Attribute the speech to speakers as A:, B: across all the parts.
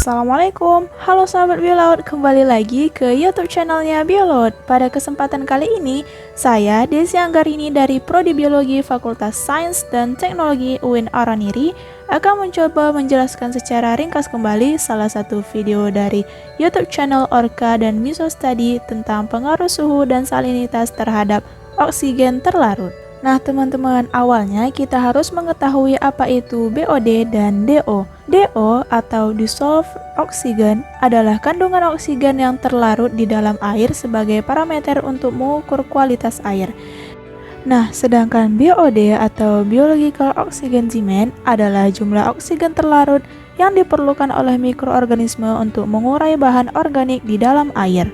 A: Assalamualaikum, halo sahabat Biolaut, kembali lagi ke YouTube channelnya Biolaut. Pada kesempatan kali ini, saya Desi Anggarini dari Prodi Biologi Fakultas Sains dan Teknologi UIN Araniri akan mencoba menjelaskan secara ringkas kembali salah satu video dari YouTube channel Orca dan Miso Study tentang pengaruh suhu dan salinitas terhadap oksigen terlarut. Nah teman-teman, awalnya kita harus mengetahui apa itu BOD dan DO. DO atau Dissolved Oxygen adalah kandungan oksigen yang terlarut di dalam air sebagai parameter untuk mengukur kualitas air. Nah, sedangkan BOD atau Biological Oxygen Demand adalah jumlah oksigen terlarut yang diperlukan oleh mikroorganisme untuk mengurai bahan organik di dalam air.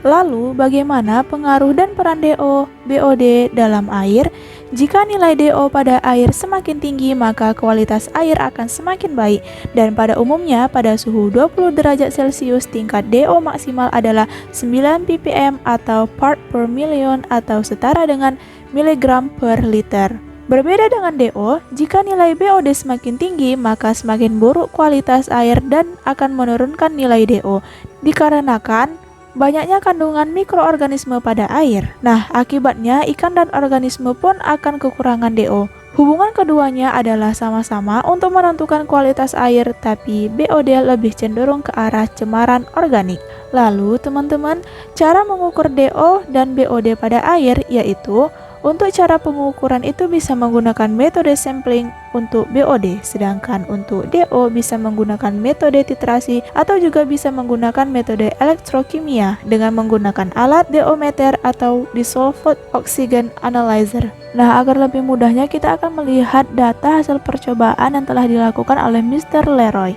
A: Lalu, bagaimana pengaruh dan peran DO, BOD dalam air? Jika nilai DO pada air semakin tinggi, maka kualitas air akan semakin baik. Dan pada umumnya, pada suhu 20 derajat Celcius, tingkat DO maksimal adalah 9 ppm atau part per million atau setara dengan miligram per liter. Berbeda dengan DO, jika nilai BOD semakin tinggi, maka semakin buruk kualitas air dan akan menurunkan nilai DO, dikarenakan banyaknya kandungan mikroorganisme pada air. Nah, akibatnya ikan dan organisme pun akan kekurangan DO. Hubungan keduanya adalah sama-sama untuk menentukan kualitas air, tapi BOD lebih cenderung ke arah cemaran organik. Lalu, teman-teman, cara mengukur DO dan BOD pada air yaitu untuk cara pengukuran itu bisa menggunakan metode sampling untuk BOD, sedangkan untuk DO bisa menggunakan metode titrasi atau juga bisa menggunakan metode elektrokimia dengan menggunakan alat DO-meter atau Dissolved Oxygen Analyzer. Nah, agar lebih mudahnya kita akan melihat data hasil percobaan yang telah dilakukan oleh Mr. Leroy.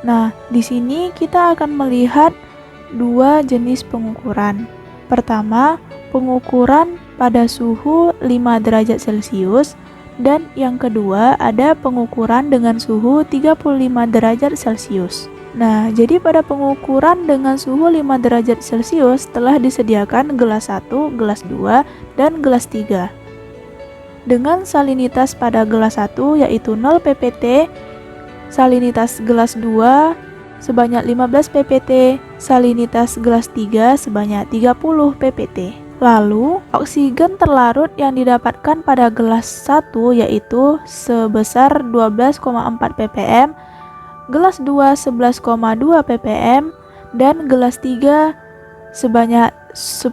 A: Nah, di sini kita akan melihat dua jenis pengukuran. Pertama, pengukuran pada suhu 5 derajat Celcius, dan yang kedua ada pengukuran dengan suhu 35 derajat Celcius. Nah, jadi pada pengukuran dengan suhu 5 derajat Celcius telah disediakan gelas 1, gelas 2, dan gelas 3. Dengan salinitas pada gelas 1 yaitu 0 ppt, salinitas gelas 2 sebanyak 15 ppt, salinitas gelas 3 sebanyak 30 ppt. Lalu, oksigen terlarut yang didapatkan pada gelas 1 yaitu sebesar 12,4 ppm, gelas 2 11,2 ppm, dan gelas 3 sebanyak 10,5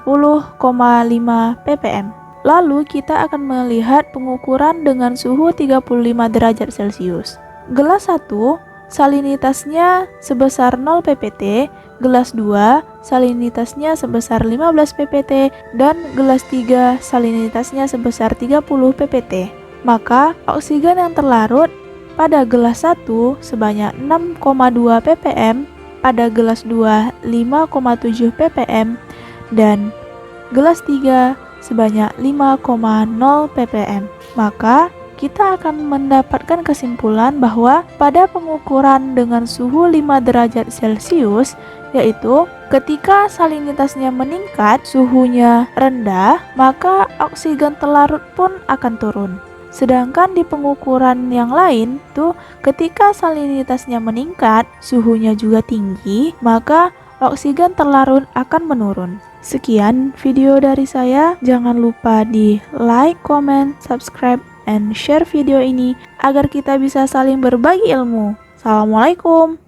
A: ppm. Lalu, kita akan melihat pengukuran dengan suhu 35 derajat Celcius. Gelas 1 salinitasnya sebesar 0 ppt, gelas 2 salinitasnya sebesar 15 ppt, dan gelas 3 salinitasnya sebesar 30 ppt. Maka oksigen yang terlarut pada gelas 1 sebanyak 6,2 ppm, pada gelas 2 5,7 ppm, dan gelas 3 sebanyak 5,0 ppm. Maka kita akan mendapatkan kesimpulan bahwa pada pengukuran dengan suhu 5 derajat Celcius, yaitu ketika salinitasnya meningkat, suhunya rendah, maka oksigen terlarut pun akan turun. Sedangkan di pengukuran yang lain, tuh ketika salinitasnya meningkat, suhunya juga tinggi, maka oksigen terlarut akan menurun. Sekian video dari saya, jangan lupa di like, comment, subscribe, and share video ini agar kita bisa saling berbagi ilmu. Assalamualaikum.